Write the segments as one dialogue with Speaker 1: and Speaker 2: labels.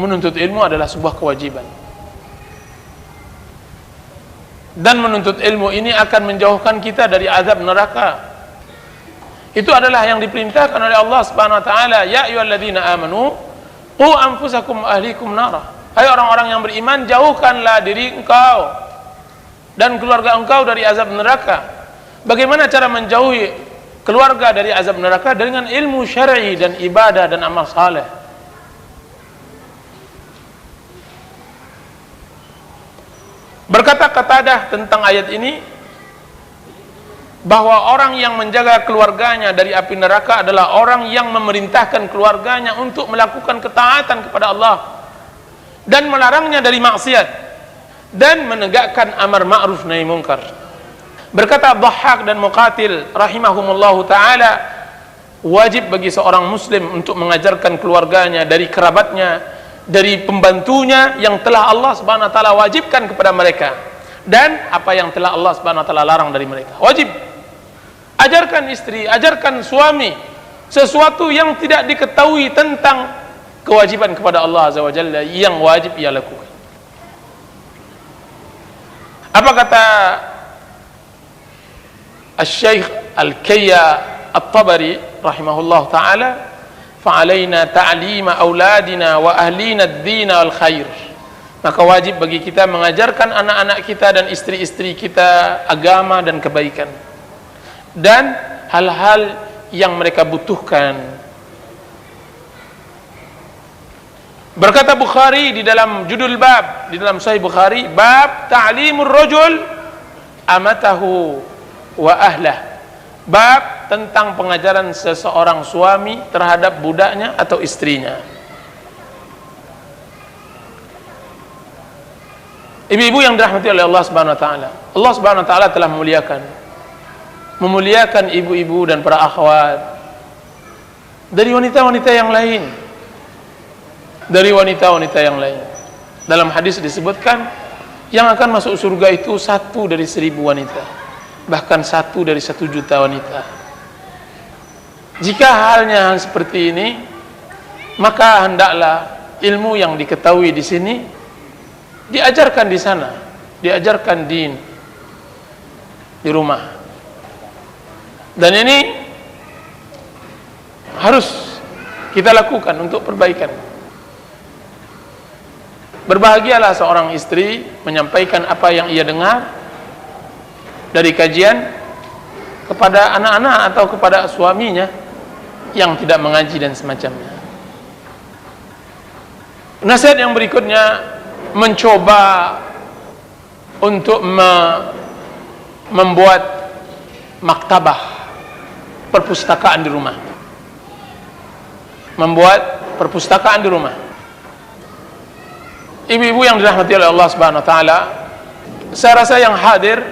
Speaker 1: menuntut ilmu adalah sebuah kewajiban. Dan menuntut ilmu ini akan menjauhkan kita dari azab neraka. Itu adalah yang diperintahkan oleh Allah Subhanahu wa taala, ya ayyuhalladzina amanu qu anfusakum ahlikum nara. Hai orang-orang yang beriman, jauhkanlah diri engkau dan keluarga engkau dari azab neraka. Bagaimana cara menjauhi keluarga dari azab neraka? Dengan ilmu syar'i dan ibadah dan amal saleh. Berkata Qatadah tentang ayat ini, bahwa orang yang menjaga keluarganya dari api neraka adalah orang yang memerintahkan keluarganya untuk melakukan ketaatan kepada Allah dan melarangnya dari maksiat dan menegakkan amar ma'ruf nahi munkar. Berkata Dhahhak dan Muqatil rahimahumullahu ta'ala, wajib bagi seorang muslim untuk mengajarkan keluarganya dari kerabatnya, dari pembantunya yang telah Allah Subhanahu wa taala wajibkan kepada mereka, dan apa yang telah Allah Subhanahu wa taala larang dari mereka. Wajib. Ajarkan istri, ajarkan suami sesuatu yang tidak diketahui tentang kewajiban kepada Allah Azza wa Jalla yang wajib ia lakukan. Apa kata Asy-Syaikh Al-Kayya At-Tabari rahimahullah ta'ala, fa'alaina ta'lima auladina wa ahlina ad-din wal khair. Maka wajib bagi kita mengajarkan anak-anak kita dan istri-istri kita agama dan kebaikan dan hal-hal yang mereka butuhkan. Berkata Bukhari di dalam judul bab, di dalam Sahih Bukhari, bab ta'limur rajul amatahu wa ahlah. Bab tentang pengajaran seseorang suami terhadap budaknya atau istrinya. Ibu-ibu yang dirahmati oleh Allah Subhanahu wa taala, Allah Subhanahu wa taala telah memuliakan ibu-ibu dan para akhwat dari wanita-wanita yang lain. Dari wanita-wanita yang lain. Dalam hadis disebutkan, yang akan masuk surga itu 1 dari 1000 wanita, bahkan 1 dari 1 juta wanita. Jika halnya seperti ini, maka hendaklah ilmu yang diketahui di sini diajarkan di sana, diajarkan din di rumah. Dan ini harus kita lakukan untuk perbaikan. Berbahagialah seorang istri menyampaikan apa yang ia dengar dari kajian kepada anak-anak atau kepada suaminya yang tidak mengaji dan semacamnya. Nasihat yang berikutnya, mencoba untuk membuat maktabah, perpustakaan di rumah. Membuat perpustakaan di rumah. Ibu-ibu yang dirahmati oleh Allah Subhanahu wa taala, saya rasa yang hadir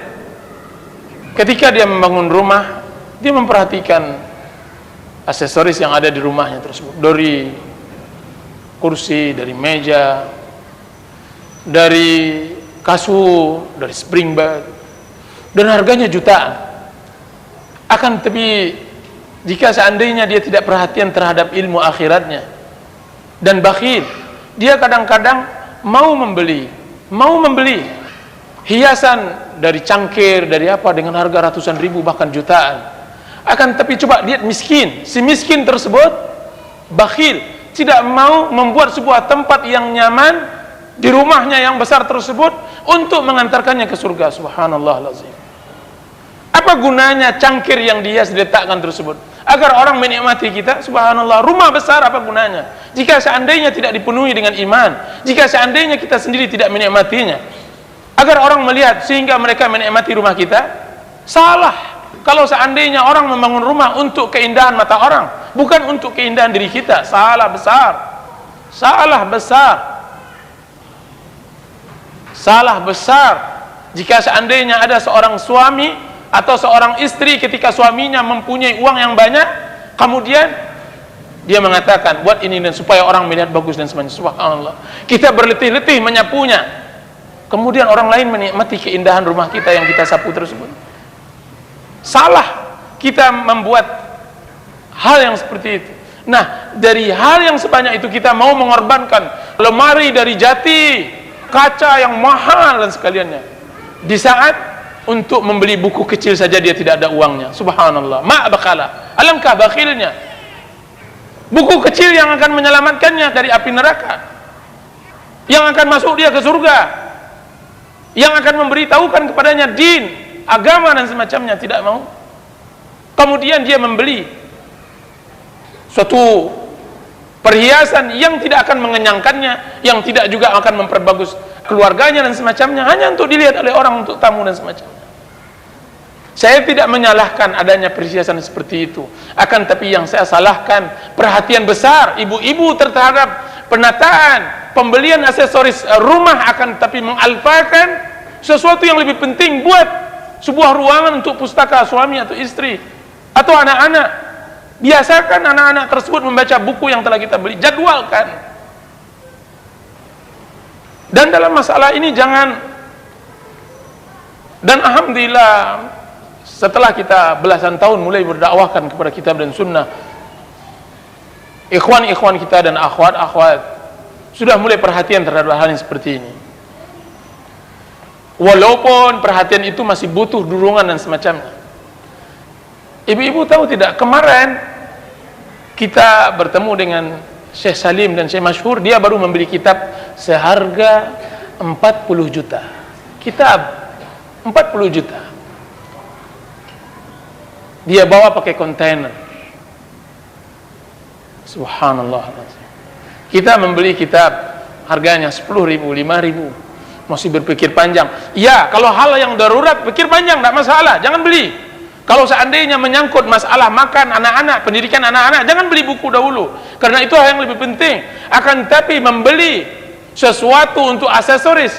Speaker 1: ketika dia membangun rumah, dia memperhatikan aksesoris yang ada di rumahnya tersebut, dari kursi, dari meja, dari kasur, dari spring bed, dan harganya jutaan. Akan tetapi jika seandainya dia tidak perhatian terhadap ilmu akhiratnya dan bakhil, dia kadang-kadang mau membeli hiasan dari cangkir, dari apa, dengan harga ratusan ribu bahkan jutaan. Akan tetapi coba lihat miskin, si miskin tersebut bakhil, tidak mau membuat sebuah tempat yang nyaman di rumahnya yang besar tersebut untuk mengantarkannya ke surga. Subhanallah lazim. Apa gunanya cangkir yang dia diletakkan tersebut? Agar orang menikmati kita. Subhanallah, rumah besar apa gunanya jika seandainya tidak dipenuhi dengan iman, jika seandainya kita sendiri tidak menikmatinya? Agar orang melihat sehingga mereka menikmati rumah kita? Salah. Kalau seandainya orang membangun rumah untuk keindahan mata orang, bukan untuk keindahan diri kita, salah besar. Salah besar. Salah besar. Jika seandainya ada seorang suami atau seorang istri, ketika suaminya mempunyai uang yang banyak, kemudian dia mengatakan buat ini dan supaya orang melihat bagus dan sebagainya. Subhanallah, kita berletih-letih menyapunya, kemudian orang lain menikmati keindahan rumah kita yang kita sapu tersebut. Salah kita membuat hal yang seperti itu. Nah, dari hal yang sebanyak itu kita mau mengorbankan lemari dari jati, kaca yang mahal dan sekaliannya. Di saat untuk membeli buku kecil saja dia tidak ada uangnya. Subhanallah, ma'bakala, alangkah bakhilnya. Buku kecil yang akan menyelamatkannya dari api neraka, yang akan masuk dia ke surga, yang akan memberitahukan kepadanya din, agama dan semacamnya, tidak mau. Kemudian dia membeli suatu perhiasan yang tidak akan mengenyangkannya, yang tidak juga akan memperbagus keluarganya dan semacamnya, hanya untuk dilihat oleh orang, untuk tamu dan semacamnya. Saya tidak menyalahkan adanya perhiasan seperti itu, akan tapi yang saya salahkan perhatian besar ibu-ibu terhadap penataan, pembelian aksesoris rumah, akan tapi mengalpakan sesuatu yang lebih penting buat sebuah ruangan untuk pustaka suami atau istri atau anak-anak. Biasakan anak-anak tersebut membaca buku yang telah kita beli, jadwalkan. Dan dalam masalah ini jangan, dan alhamdulillah setelah kita belasan tahun mulai berdakwahkan kepada kitab dan sunnah, ikhwan-ikhwan kita dan akhwat-akhwat sudah mulai perhatian terhadap hal yang seperti ini. Walaupun perhatian itu masih butuh dorongan dan semacamnya. Ibu-ibu tahu tidak, kemarin kita bertemu dengan Syekh Salim dan Syekh Masyhur. Dia baru membeli kitab seharga 40 juta. Kitab 40 juta. Dia bawa pakai kontainer. Subhanallah. Kita membeli kitab harganya 10.000, 5.000. Masih berpikir panjang. Ya, kalau hal yang darurat pikir panjang, tidak masalah, jangan beli. Kalau seandainya menyangkut masalah makan anak-anak, pendidikan anak-anak, jangan beli buku dahulu, karena itu hal yang lebih penting. Akan tapi membeli sesuatu untuk aksesoris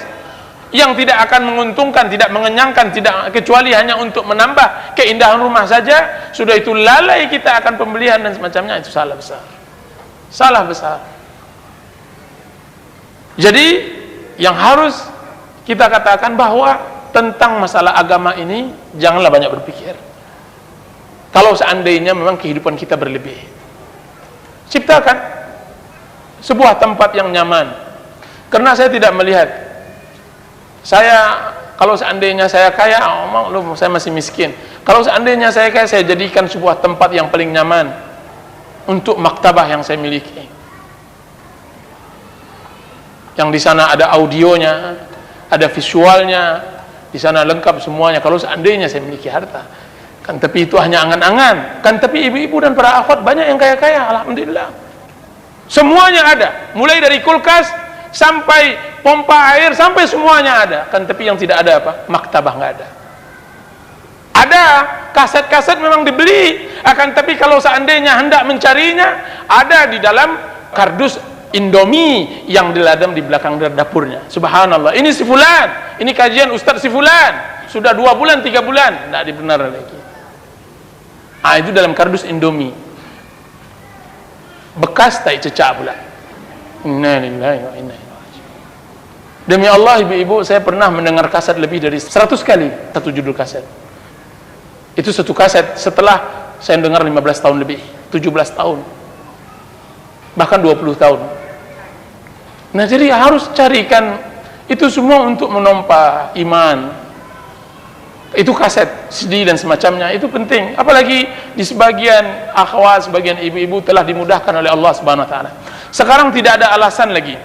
Speaker 1: yang tidak akan menguntungkan, tidak mengenyangkan, tidak kecuali hanya untuk menambah keindahan rumah saja, sudah itu lalai kita akan pembelian dan semacamnya, itu salah besar. Salah besar. Jadi yang harus kita katakan bahwa tentang masalah agama ini janganlah banyak berpikir. Kalau seandainya memang kehidupan kita berlebih, ciptakan sebuah tempat yang nyaman. Karena saya tidak melihat, kalau seandainya saya kaya, maklum saya masih miskin. Kalau seandainya saya kaya, saya jadikan sebuah tempat yang paling nyaman untuk maktabah yang saya miliki, yang di sana ada audionya, ada visualnya, di sana lengkap semuanya. Kalau seandainya saya memiliki harta, kan tapi itu hanya angan-angan. Kan tapi ibu-ibu dan para akhwat banyak yang kaya-kaya, alhamdulillah. Semuanya ada, mulai dari kulkas sampai pompa air, sampai semuanya ada. Kan tapi yang tidak ada apa? Maktabah nggak ada. Ada kaset-kaset memang dibeli, akan tapi kalau seandainya hendak mencarinya, ada di dalam kardus Indomie yang diladam di belakang dapurnya. Subhanallah, ini si fulan, ini kajian Ustadz si fulan, sudah 2 bulan 3 bulan tidak dibenar lagi. Itu dalam kardus Indomie, bekas tai cecak pula. Inna lillahi wa inna ilaihi raji'un. Demi Allah ibu-ibu, saya pernah mendengar kaset lebih dari 100 kali satu judul kaset. Itu satu kaset setelah saya dengar 15 tahun lebih, 17 tahun, bahkan 20 tahun. Nah, jadi harus carikan itu semua untuk menompa iman. Itu kaset, CD dan semacamnya, itu penting. Apalagi di sebagian akhwat, sebagian ibu-ibu telah dimudahkan oleh Allah Subhanahu wa taala. Sekarang tidak ada alasan lagi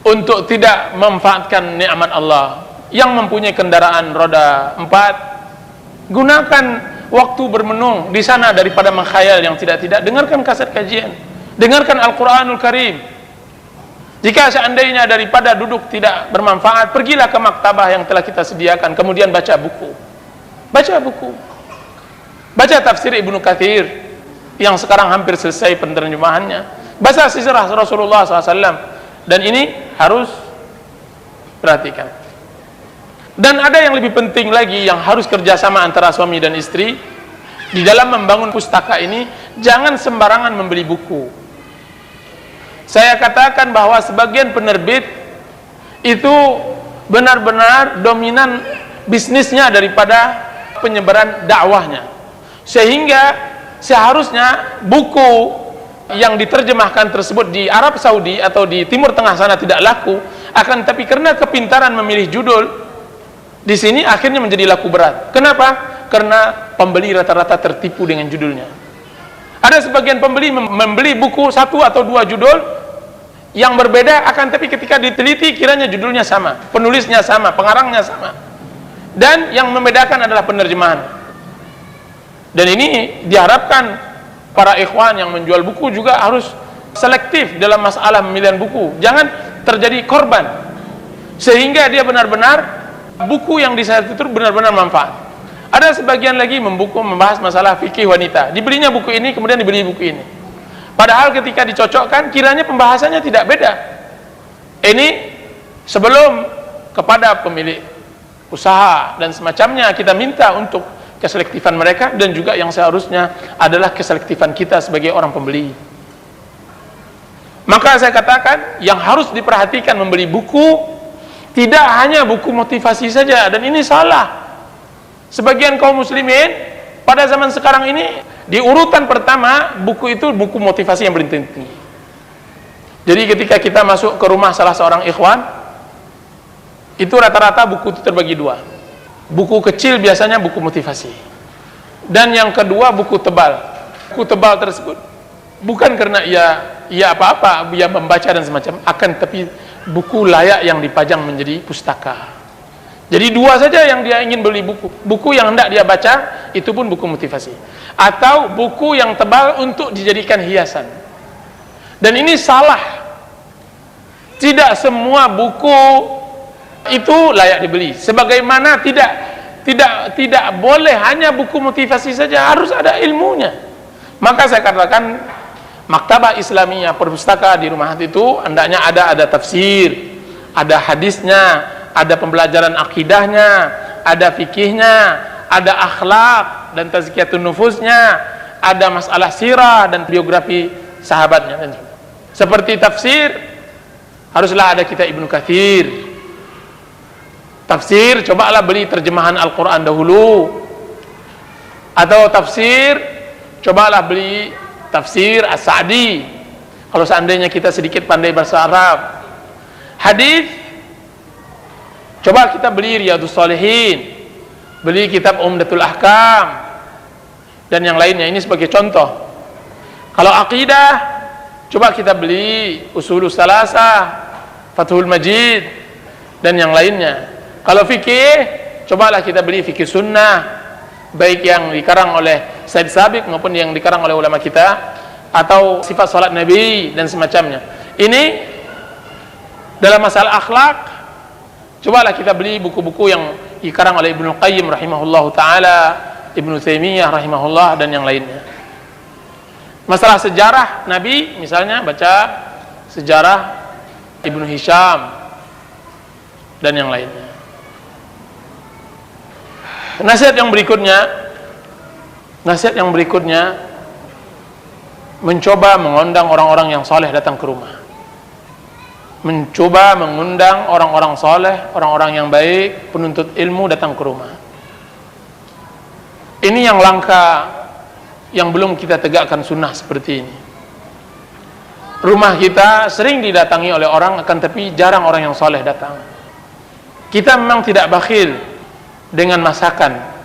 Speaker 1: untuk tidak memanfaatkan nikmat Allah. Yang mempunyai kendaraan roda 4, gunakan waktu bermenung di sana daripada mengkhayal yang tidak-tidak. Dengarkan kaset kajian, dengarkan Al-Qur'anul Karim. Jika seandainya daripada duduk tidak bermanfaat, pergilah ke maktabah yang telah kita sediakan, kemudian baca buku. Baca buku. Baca tafsir Ibnu Katsir yang sekarang hampir selesai penerjemahannya. Baca sirah Rasulullah SAW. Dan ini harus perhatikan. Dan ada yang lebih penting lagi yang harus kerjasama antara suami dan istri di dalam membangun pustaka ini. Jangan sembarangan membeli buku. Saya katakan bahwa sebagian penerbit itu benar-benar dominan bisnisnya daripada penyebaran dakwahnya, sehingga seharusnya buku yang diterjemahkan tersebut di Arab Saudi atau di Timur Tengah sana tidak laku, akan tapi karena kepintaran memilih judul di sini akhirnya menjadi laku berat. Kenapa? Karena pembeli rata-rata tertipu dengan judulnya. Ada sebagian pembeli membeli buku 1 atau 2 judul yang berbeda, akan tapi ketika diteliti kiranya judulnya sama, penulisnya sama, pengarangnya sama, dan yang membedakan adalah penerjemahan. Dan ini diharapkan para ikhwan yang menjual buku juga harus selektif dalam masalah pemilihan buku, jangan terjadi korban, sehingga dia benar-benar buku yang disayat itu benar-benar manfaat. Ada sebagian lagi membahas masalah fikih wanita, dibelinya buku ini kemudian dibeli buku ini, padahal ketika dicocokkan kiranya pembahasannya tidak beda. Ini sebelum kepada pemilik usaha dan semacamnya kita minta untuk keselektifan mereka, dan juga yang seharusnya adalah keselektifan kita sebagai orang pembeli. Maka saya katakan yang harus diperhatikan membeli buku tidak hanya buku motivasi saja, dan ini salah. Sebagian kaum muslimin pada zaman sekarang ini di urutan pertama buku itu buku motivasi yang paling tinggi. Jadi ketika kita masuk ke rumah salah seorang ikhwan, itu rata-rata buku itu terbagi 2. Buku kecil biasanya buku motivasi, dan yang kedua buku tebal. Buku tebal tersebut bukan karena ia apa-apa, ia membaca dan semacam, akan tapi buku layak yang dipajang menjadi pustaka. Jadi 2 saja yang dia ingin beli, buku yang hendak dia baca, itu pun buku motivasi, atau buku yang tebal untuk dijadikan hiasan. Dan ini salah. Tidak semua buku itu layak dibeli. Sebagaimana tidak boleh hanya buku motivasi saja, harus ada ilmunya. Maka saya katakan maktabah Islamiyah, perpustaka di rumah itu hendaknya ada tafsir, ada hadisnya, ada pembelajaran akidahnya, ada fikihnya, ada akhlak dan tazkiyatun nufusnya, ada masalah sirah dan biografi sahabatnya. Seperti tafsir, haruslah ada kitab Ibnu Katsir. Tafsir, cobalah beli terjemahan Al-Quran dahulu. Atau tafsir, cobalah beli tafsir As-Sa'di, kalau seandainya kita sedikit pandai bahasa Arab. Hadis, coba kita beli Riyadhus Shalihin, beli kitab Umdatul Ahkam, dan yang lainnya. Ini sebagai contoh. Kalau akidah, coba kita beli Ushulus Salasah, Fathul Majid, dan yang lainnya. Kalau fikih, cobalah kita beli fikih sunnah, baik yang dikarang oleh Said Sabiq maupun yang dikarang oleh ulama kita, atau sifat salat Nabi dan semacamnya. Ini dalam masalah akhlak, cobalah kita beli buku-buku yang dikarang oleh Ibnu Qayyim rahimahullahu taala, Ibnu Taimiyah rahimahullah, dan yang lainnya. Masalah sejarah Nabi, misalnya baca sejarah Ibnu Hisham dan yang lainnya. Nasihat yang berikutnya, mencoba mengundang orang-orang yang soleh datang ke rumah. Mencoba mengundang orang-orang soleh, orang-orang yang baik, penuntut ilmu datang ke rumah. Ini yang langka, yang belum kita tegakkan sunnah seperti ini. Rumah kita sering didatangi oleh orang, akan tapi jarang orang yang soleh datang. Kita memang tidak bakhil dengan masakan.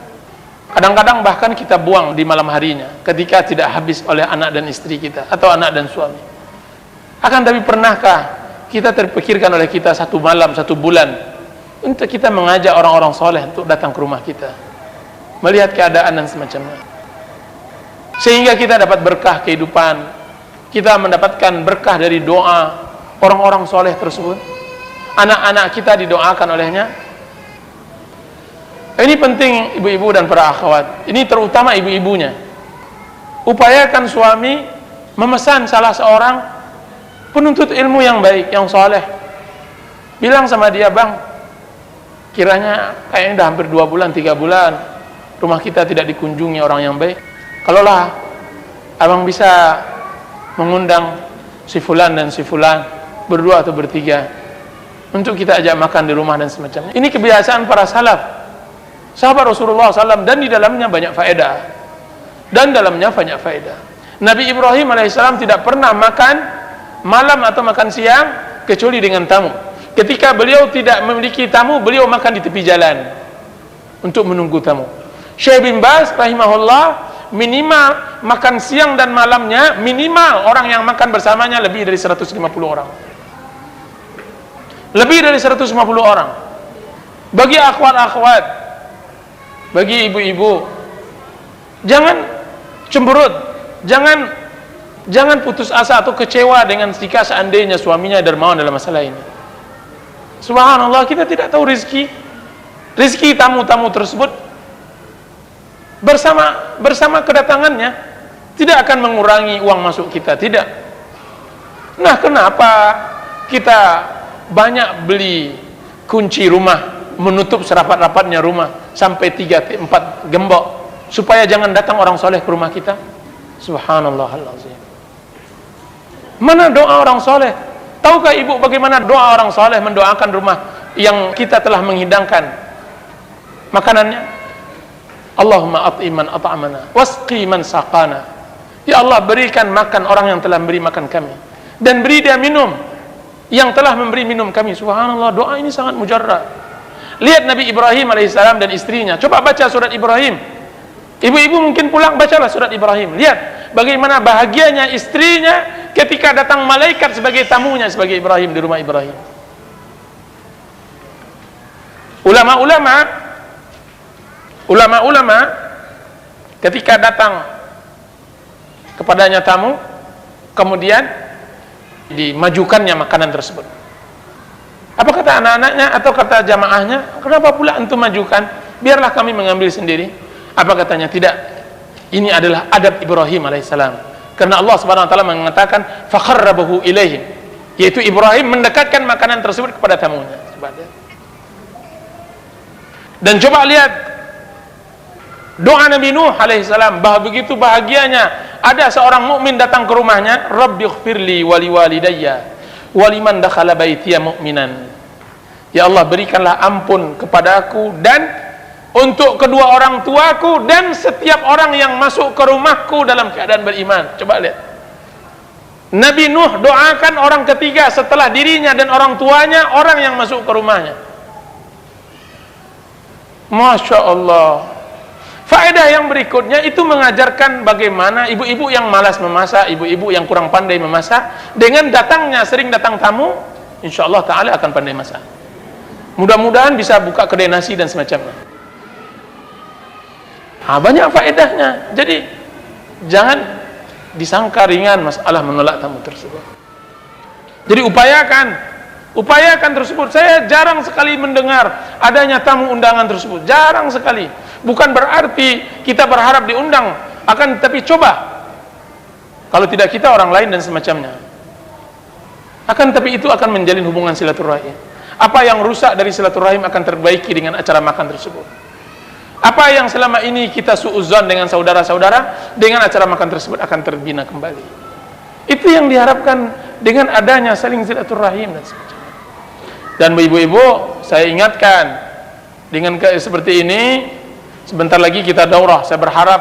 Speaker 1: Kadang-kadang bahkan kita buang di malam harinya ketika tidak habis oleh anak dan istri kita, atau anak dan suami. Akan tapi pernahkah kita terpikirkan oleh kita 1 malam, 1 bulan untuk kita mengajak orang-orang soleh untuk datang ke rumah kita, melihat keadaan dan semacamnya, sehingga kita dapat berkah kehidupan, kita mendapatkan berkah dari doa orang-orang soleh tersebut, anak-anak kita didoakan olehnya. Ini penting ibu-ibu dan para akhwat, ini terutama ibu-ibunya. Upayakan suami memesan salah seorang penuntut ilmu yang baik, yang soleh. Bilang sama dia, bang, kiranya kayaknya udah hampir 2 bulan, 3 bulan rumah kita tidak dikunjungi orang yang baik. Kalaulah abang bisa mengundang si fulan dan si fulan berdua atau bertiga untuk kita ajak makan di rumah dan semacamnya. Ini kebiasaan para salaf, sahabat Rasulullah SAW, dan di dalamnya banyak faedah. Nabi Ibrahim alaihissalam tidak pernah makan malam atau makan siang kecuali dengan tamu. Ketika beliau tidak memiliki tamu, beliau makan di tepi jalan untuk menunggu tamu. Syekh bin Baz rahimahullah, minimal makan siang dan malamnya, minimal orang yang makan bersamanya lebih dari 150 orang. Lebih dari 150 orang. Bagi akhwat-akhwat, bagi ibu-ibu, jangan cemberut, jangan putus asa atau kecewa dengan jika seandainya suaminya dermawan dalam masalah ini. Subhanallah, kita tidak tahu rezeki tamu-tamu tersebut bersama kedatangannya tidak akan mengurangi uang masuk kita, tidak. Nah, kenapa kita banyak beli kunci rumah, menutup serapat-rapatnya rumah sampai 3-4 gembok supaya jangan datang orang soleh ke rumah kita? Subhanallahal-azim. Mana doa orang soleh? Tahukah ibu bagaimana doa orang soleh mendoakan rumah yang kita telah menghidangkan makanannya? Allahumma at'iman at'amana wasqi man saqana. Ya Allah, berikan makan orang yang telah memberi makan kami, dan beri dia minum yang telah memberi minum kami. Subhanallah, doa ini sangat mujarrad. Lihat Nabi Ibrahim alaihissalam dan istrinya. Coba baca surat Ibrahim. Ibu-ibu mungkin pulang, bacalah surat Ibrahim. Lihat bagaimana bahagianya istrinya ketika datang malaikat sebagai tamunya, sebagai Ibrahim di rumah Ibrahim. Ulama-ulama ketika datang kepadanya tamu, kemudian dimajukannya makanan tersebut. Apa kata anak-anaknya atau kata jamaahnya? Kenapa pula antum majukan? Biarlah kami mengambil sendiri. Apa katanya? Tidak. Ini adalah adab Ibrahim alaihissalam. Karena Allah Subhanahu wa taala mengatakan fakharrabahu ilaihim, yaitu Ibrahim mendekatkan makanan tersebut kepada tamunya. Dan coba lihat doa Nabi Nuh alaihissalam, bahwa begitu bahagianya ada seorang mukmin datang ke rumahnya, Rabbighfirli wali walidayya waliman dakhala baitiya mu'minan. Ya Allah, berikanlah ampun kepadaku dan untuk kedua orang tuaku dan setiap orang yang masuk ke rumahku dalam keadaan beriman. Coba lihat, Nabi Nuh doakan orang ketiga setelah dirinya dan orang tuanya, orang yang masuk ke rumahnya. Masya Allah. Faedah yang berikutnya itu mengajarkan bagaimana ibu-ibu yang malas memasak, ibu-ibu yang kurang pandai memasak, dengan datangnya sering datang tamu, insya Allah ta'ala akan pandai masak. Mudah-mudahan bisa buka kedai nasi dan semacamnya. Banyak faedahnya. Jadi jangan disangka ringan masalah menolak tamu tersebut. Jadi upayakan tersebut. Saya jarang sekali mendengar adanya tamu undangan tersebut, jarang sekali. Bukan berarti kita berharap diundang, akan tetapi coba, kalau tidak kita, orang lain dan semacamnya. Akan tetapi itu akan menjalin hubungan silaturahim. Apa yang rusak dari silaturahim akan terbaiki dengan acara makan tersebut. Apa yang selama ini kita suudzon dengan saudara-saudara, dengan acara makan tersebut akan terbina kembali. Itu yang diharapkan dengan adanya saling silaturahim dan sebagainya. Dan ibu-ibu, saya ingatkan, dengan seperti ini, sebentar lagi kita daurah. Saya berharap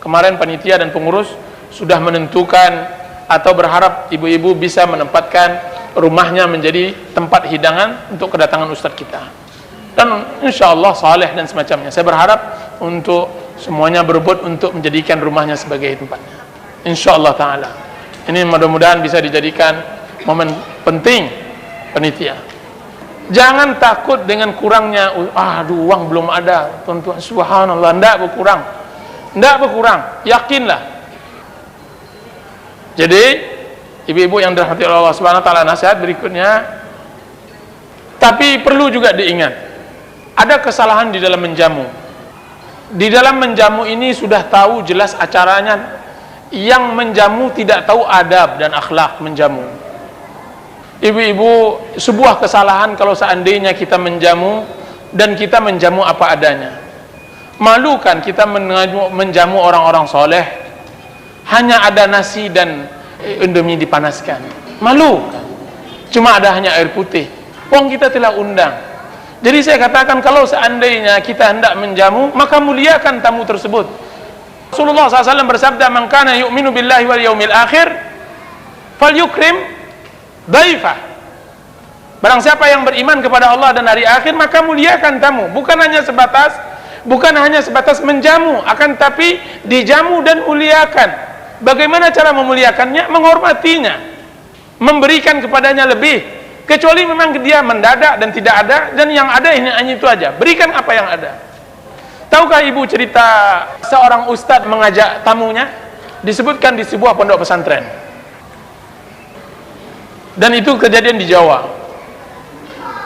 Speaker 1: kemarin panitia dan pengurus sudah menentukan atau berharap ibu-ibu bisa menempatkan rumahnya menjadi tempat hidangan untuk kedatangan ustadz kita. Dan insya Allah saleh dan semacamnya. Saya berharap untuk semuanya berebut untuk menjadikan rumahnya sebagai tempatnya. Insya Allah ta'ala. Ini mudah-mudahan bisa dijadikan momen penting panitia. Jangan takut dengan kurangnya. Aduh, uang belum ada, tuan-tuan. Subhanallah, tidak berkurang. Yakinlah. Jadi ibu-ibu yang dirahmati Allah Subhanahu wa taala, nasihat berikutnya, tapi perlu juga diingat, ada kesalahan di dalam menjamu. Di dalam menjamu ini sudah tahu jelas acaranya, yang menjamu tidak tahu adab dan akhlak menjamu. Ibu-ibu, sebuah kesalahan kalau seandainya kita menjamu dan kita menjamu apa adanya. Malu kan kita menjamu orang-orang soleh, hanya ada nasi dan indomie dipanaskan. Malu kan? Cuma ada hanya air putih. Wong kita telah undang. Jadi saya katakan, kalau seandainya kita hendak menjamu, maka muliakan tamu tersebut. Rasulullah SAW bersabda, "Man kana yu'minu billahi wal yaumil akhir falyukrim dhaifah." Barang siapa yang beriman kepada Allah dan hari akhir, maka muliakan tamu. Bukan hanya sebatas menjamu, akan tapi dijamu dan muliakan. Bagaimana cara memuliakannya? Menghormatinya, memberikan kepadanya lebih. Kecuali memang dia mendadak dan tidak ada, dan yang ada ini hanya itu aja. Berikan apa yang ada. Tahukah ibu cerita seorang ustadz mengajak tamunya? Disebutkan di sebuah pondok pesantren. Dan itu kejadian di Jawa.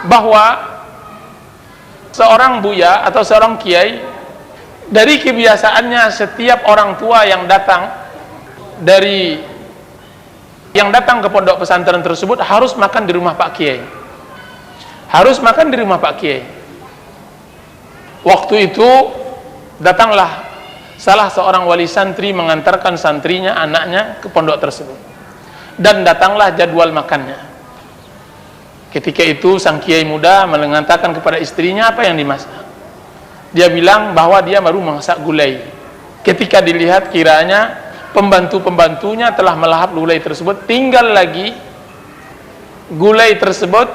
Speaker 1: Bahwa seorang buya atau seorang kiai, dari kebiasaannya setiap orang tua yang datang ke pondok pesantren tersebut harus makan di rumah Pak Kiai. Harus makan di rumah Pak Kiai. Waktu itu datanglah salah seorang wali santri mengantarkan santrinya, anaknya ke pondok tersebut. Dan datanglah jadwal makannya. Ketika itu sang kiai muda mengatakan kepada istrinya apa yang dimasak. Dia bilang bahwa dia baru memasak gulai. Ketika dilihat kiranya pembantu-pembantunya telah melahap gulai tersebut, tinggal lagi gulai tersebut,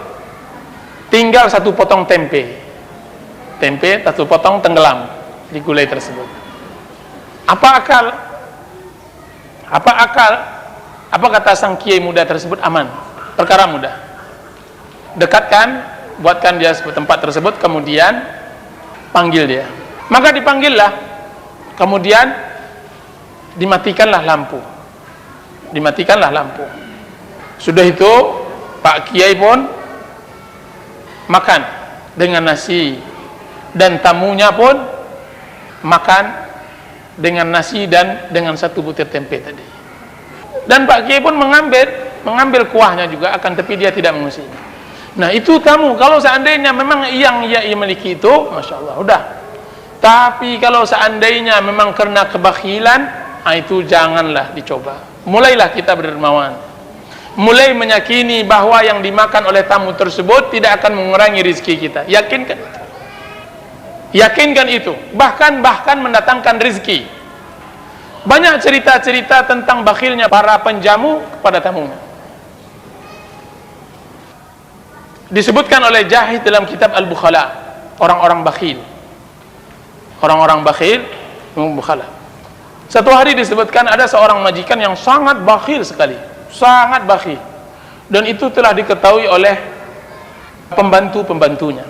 Speaker 1: tinggal satu potong tempe satu potong tenggelam di gulai tersebut. Apa akal? Apa kata sang kiai muda tersebut? Aman, perkara mudah. Dekatkan, buatkan dia tempat tersebut, kemudian panggil dia. Maka dipanggillah, kemudian dimatikanlah lampu. Sudah itu Pak Kiai pun makan dengan nasi, dan tamunya pun makan dengan nasi dan dengan satu butir tempe tadi. Dan Pak Kiai pun mengambil kuahnya juga, akan tapi dia tidak mengusirnya. Nah, itu tamu. Kalau seandainya memang yang ia miliki itu, masya Allah, udah. Tapi kalau seandainya memang karena kebakilan, itu janganlah dicoba. Mulailah kita berdermawan, mulai meyakini bahwa yang dimakan oleh tamu tersebut tidak akan mengurangi rezeki kita. Yakinkan itu. Bahkan mendatangkan rezeki. Banyak cerita-cerita tentang bakhilnya para penjamu kepada tamunya. Disebutkan oleh Jahid dalam kitab Al-Bukhala, orang-orang bakhil. Bukhala. Satu hari disebutkan ada seorang majikan yang sangat bakhil sekali, sangat bakhil, dan itu telah diketahui oleh pembantu-pembantunya.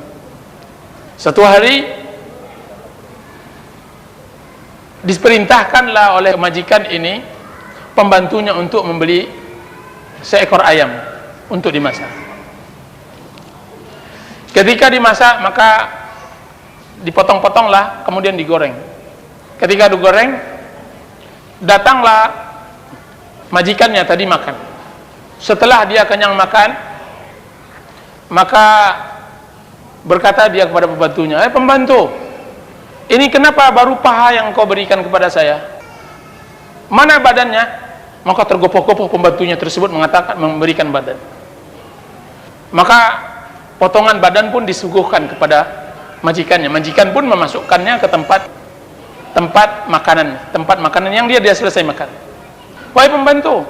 Speaker 1: Satu hari diperintahkanlah oleh majikan ini pembantunya untuk membeli seekor ayam untuk dimasak. Ketika dimasak, maka dipotong-potonglah, kemudian digoreng. Ketika digoreng, datanglah majikannya tadi makan. Setelah dia kenyang makan, maka berkata dia kepada pembantunya, "Pembantu, ini kenapa baru paha yang kau berikan kepada saya? Mana badannya?" Maka tergopoh-gopoh pembantunya tersebut memberikan badan. Maka potongan badan pun disuguhkan kepada majikannya. Majikan pun memasukkannya ke tempat makanan yang dia selesai makan. "Wahai pembantu,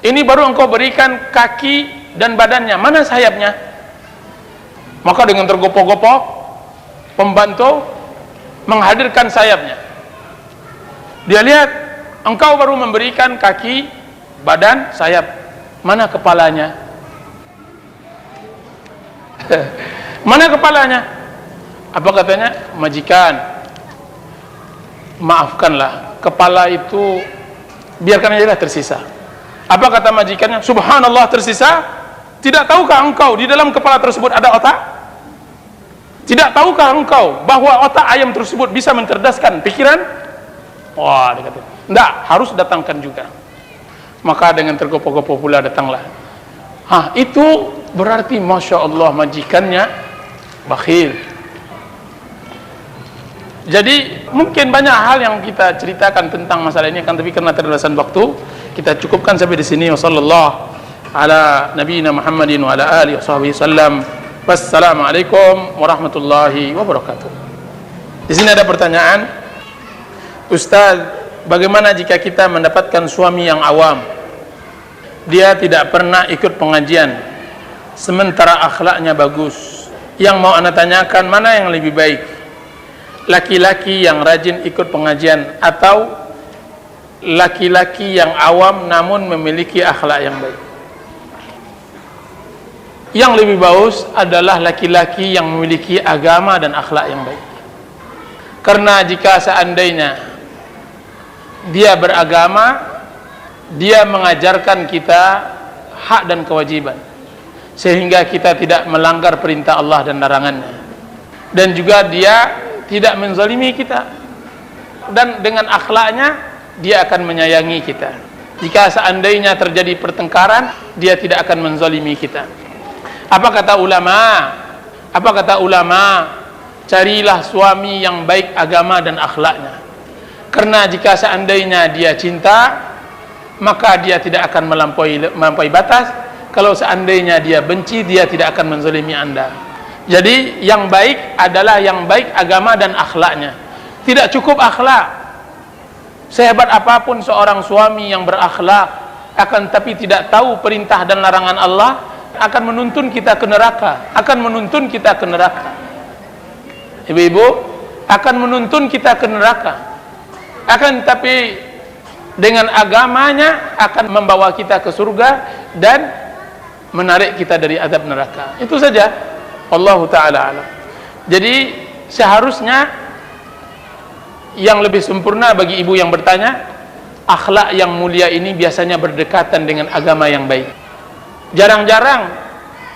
Speaker 1: ini baru engkau berikan kaki dan badannya, mana sayapnya?" Maka dengan tergopoh-gopoh pembantu menghadirkan sayapnya. Dia lihat, engkau baru memberikan kaki, badan, sayap, mana kepalanya? Mana kepalanya? Apa katanya? "Majikan, maafkanlah, kepala itu biarkan aja tersisa." Apa kata majikannya? "Subhanallah, tersisa? Tidak tahukah engkau di dalam kepala tersebut ada otak? Tidak tahukah engkau bahwa otak ayam tersebut bisa mencerdaskan pikiran?" Wah, dia kata, "Enggak, harus datangkan juga." Maka dengan tergopoh-gopoh pula datanglah. Itu berarti masya Allah majikannya bakhil. Jadi mungkin banyak hal yang kita ceritakan tentang masalah ini, kan tapi karena keterbatasan waktu kita cukupkan sampai di sini. Wassallallahu ala nabiyina Muhammadin wa ala alihi wasallam. Wassalamualaikum warahmatullahi wabarakatuh. Di sini ada pertanyaan, Ustaz, bagaimana jika kita mendapatkan suami yang awam, dia tidak pernah ikut pengajian, sementara akhlaknya bagus? Yang mau anda tanyakan, mana yang lebih baik, laki-laki yang rajin ikut pengajian atau laki-laki yang awam namun memiliki akhlak yang baik? Yang lebih bagus adalah laki-laki yang memiliki agama dan akhlak yang baik. Karena jika seandainya dia beragama, dia mengajarkan kita hak dan kewajiban, sehingga kita tidak melanggar perintah Allah dan larangannya. Dan juga dia tidak menzalimi kita, dan dengan akhlaknya dia akan menyayangi kita. Jika seandainya terjadi pertengkaran, dia tidak akan menzalimi kita. Apa kata ulama? Carilah suami yang baik agama dan akhlaknya. Karena jika seandainya dia cinta, maka dia tidak akan melampaui batas. Kalau seandainya dia benci, dia tidak akan menzalimi anda. Jadi yang baik adalah yang baik agama dan akhlaknya. Tidak cukup akhlak. Sehebat apapun seorang suami yang berakhlak, akan tapi tidak tahu perintah dan larangan Allah, akan menuntun kita ke neraka. Ibu-ibu, akan menuntun kita ke neraka. Akan tapi dengan agamanya akan membawa kita ke surga dan menarik kita dari azab neraka. Itu saja. Wallahu ta'ala alam. Jadi seharusnya yang lebih sempurna bagi ibu yang bertanya, akhlak yang mulia ini biasanya berdekatan dengan agama yang baik. Jarang-jarang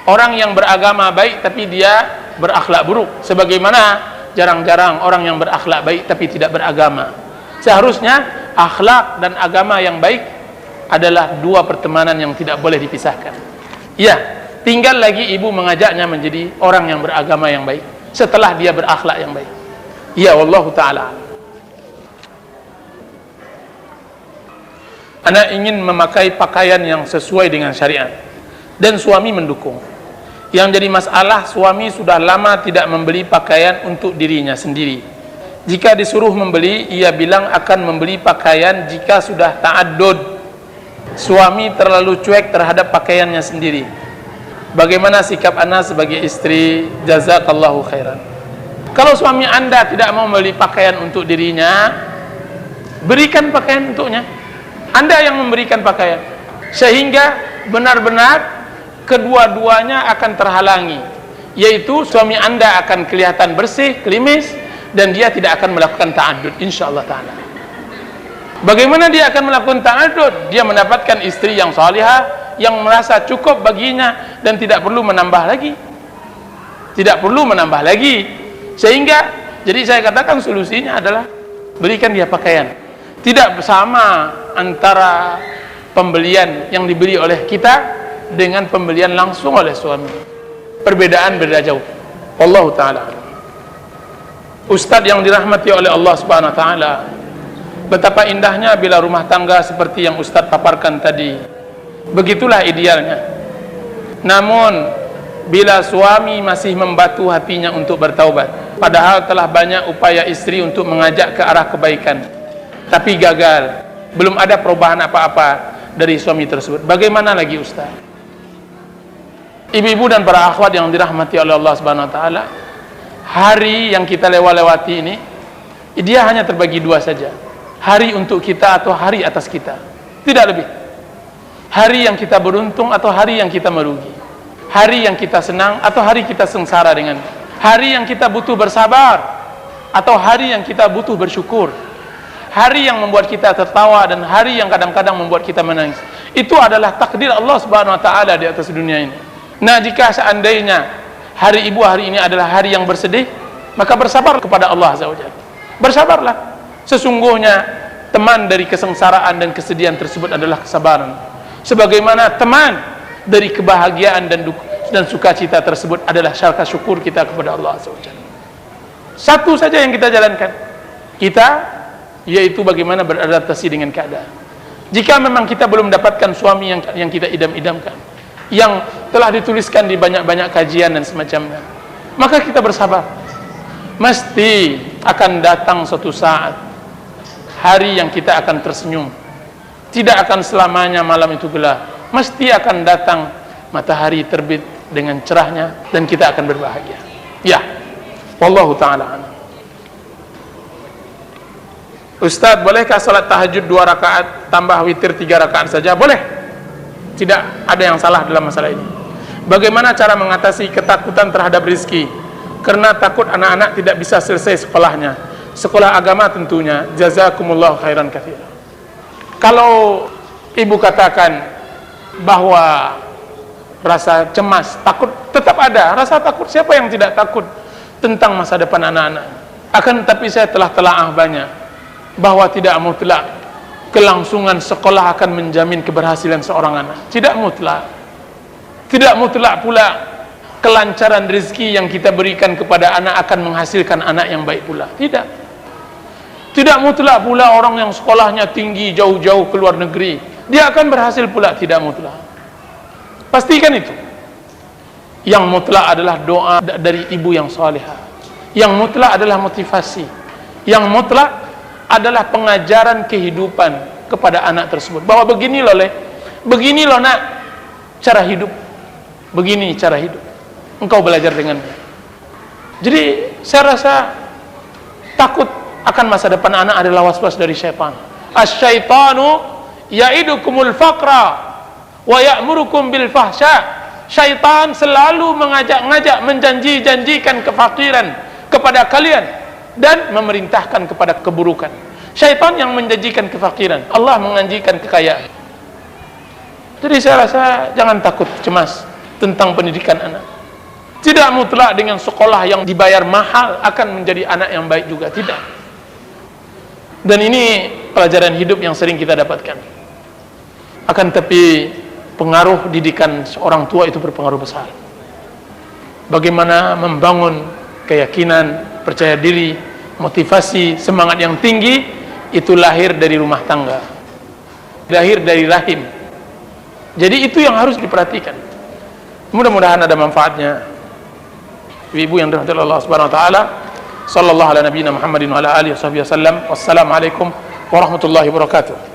Speaker 1: orang yang beragama baik tapi dia berakhlak buruk, sebagaimana jarang-jarang orang yang berakhlak baik tapi tidak beragama. Seharusnya akhlak dan agama yang baik adalah dua pertemanan yang tidak boleh dipisahkan. Ya, tinggal lagi ibu mengajaknya menjadi orang yang beragama yang baik setelah dia berakhlak yang baik. Ya, wallahu ta'ala. Anak ingin memakai pakaian yang sesuai dengan syariat dan suami mendukung. Yang jadi masalah, suami sudah lama tidak membeli pakaian untuk dirinya sendiri. Jika disuruh membeli, ia bilang akan membeli pakaian jika sudah ta'addud. Suami terlalu cuek terhadap pakaiannya sendiri. Bagaimana sikap anda sebagai istri? Jazakallahu khairan. Kalau suami anda tidak mau membeli pakaian untuk dirinya, berikan pakaian untuknya. Anda yang memberikan pakaian, sehingga benar-benar kedua-duanya akan terhalangi, yaitu suami anda akan kelihatan bersih, klimis, dan dia tidak akan melakukan ta'addud insyaallah ta'ala. Bagaimana dia akan melakukan ta'addud? Dia mendapatkan istri yang salihah, yang merasa cukup baginya dan tidak perlu menambah lagi. Sehingga jadi saya katakan solusinya adalah berikan dia pakaian. Tidak bersama antara pembelian yang diberi oleh kita dengan pembelian langsung oleh suami. Perbedaan beda jauh. Wallahu ta'ala. Ustadz yang dirahmati oleh Allah subhanahu wa ta'ala, betapa indahnya bila rumah tangga seperti yang Ustadz paparkan tadi. Begitulah idealnya. Namun bila suami masih membatu hatinya untuk bertaubat, padahal telah banyak upaya istri untuk mengajak ke arah kebaikan, tapi gagal, belum ada perubahan apa-apa dari suami tersebut, bagaimana lagi Ustaz? Ibu-ibu dan para akhwat yang dirahmati oleh Allah subhanahu wa ta'ala, hari yang kita lewati ini, dia hanya terbagi dua saja. Hari untuk kita atau hari atas kita, tidak lebih. Hari yang kita beruntung atau hari yang kita merugi. Hari yang kita senang atau hari kita sengsara dengan. Hari yang kita butuh bersabar atau hari yang kita butuh bersyukur. Hari yang membuat kita tertawa dan hari yang kadang-kadang membuat kita menangis. Itu adalah takdir Allah subhanahu wa ta'ala di atas dunia ini. Nah, jika seandainya hari ibu hari ini adalah hari yang bersedih, maka bersabar kepada Allah azza wa jalla. Bersabarlah. Sesungguhnya teman dari kesengsaraan dan kesedihan tersebut adalah kesabaran. Sebagaimana teman dari kebahagiaan dan sukacita tersebut adalah syarka syukur kita kepada Allah azza wa jalla. Satu saja yang kita jalankan, kita, yaitu bagaimana beradaptasi dengan keadaan. Jika memang kita belum dapatkan suami yang kita idam-idamkan, yang telah dituliskan di banyak-banyak kajian dan semacamnya, maka kita bersabar. Mesti akan datang suatu saat hari yang kita akan tersenyum. Tidak akan selamanya malam itu gelap. Mesti akan datang matahari terbit dengan cerahnya dan kita akan berbahagia. Ya, wallahu ta'ala a'lam. Ustaz, bolehkah salat tahajud 2 rakaat tambah witir 3 rakaat saja? Boleh. Tidak ada yang salah dalam masalah ini. Bagaimana cara mengatasi ketakutan terhadap rezeki? Karena takut anak-anak tidak bisa selesai sekolahnya. Sekolah agama tentunya. Jazakumullah khairan katsira. Kalau ibu katakan bahwa rasa cemas, takut tetap ada. Rasa takut, siapa yang tidak takut tentang masa depan anak-anak? Akan tetapi saya telah telaah banyak bahwa tidak mutlak kelangsungan sekolah akan menjamin keberhasilan seorang anak. Tidak mutlak. Tidak mutlak pula kelancaran rezeki yang kita berikan kepada anak akan menghasilkan anak yang baik pula. Tidak. Tidak mutlak pula orang yang sekolahnya tinggi jauh-jauh ke luar negeri dia akan berhasil pula. Tidak mutlak. Pastikan itu. Yang mutlak adalah doa dari ibu yang salihah. Yang mutlak adalah motivasi. Yang mutlak adalah pengajaran kehidupan kepada anak tersebut bahwa begini loh begini loh nak cara hidup, begini cara hidup, engkau belajar dengannya. Jadi saya rasa takut akan masa depan anak adalah was-was dari syaitan. Asy-syaitanu ya'idukumul faqra wa ya'murukum bil fahsya. Syaitan selalu mengajak-ngajak, menjanji-janjikan kefakiran kepada kalian dan memerintahkan kepada keburukan. Syaitan yang menjanjikan kefakiran, Allah menjanjikan kekayaan. Jadi saya rasa jangan takut cemas tentang pendidikan anak. Tidak mutlak dengan sekolah yang dibayar mahal akan menjadi anak yang baik juga, tidak. Dan ini pelajaran hidup yang sering kita dapatkan. Akan tapi pengaruh didikan seorang tua itu berpengaruh besar. Bagaimana membangun keyakinan, percaya diri, motivasi, semangat yang tinggi itu lahir dari rumah tangga, lahir dari rahim. Jadi itu yang harus diperhatikan. Mudah-mudahan ada manfaatnya. Ibu yang dirahmati Allah Subhanahu wa taala, sallallahu ala nabiyina Muhammadin wa ala alihi wasallam. Wassalamualaikum warahmatullahi wabarakatuh.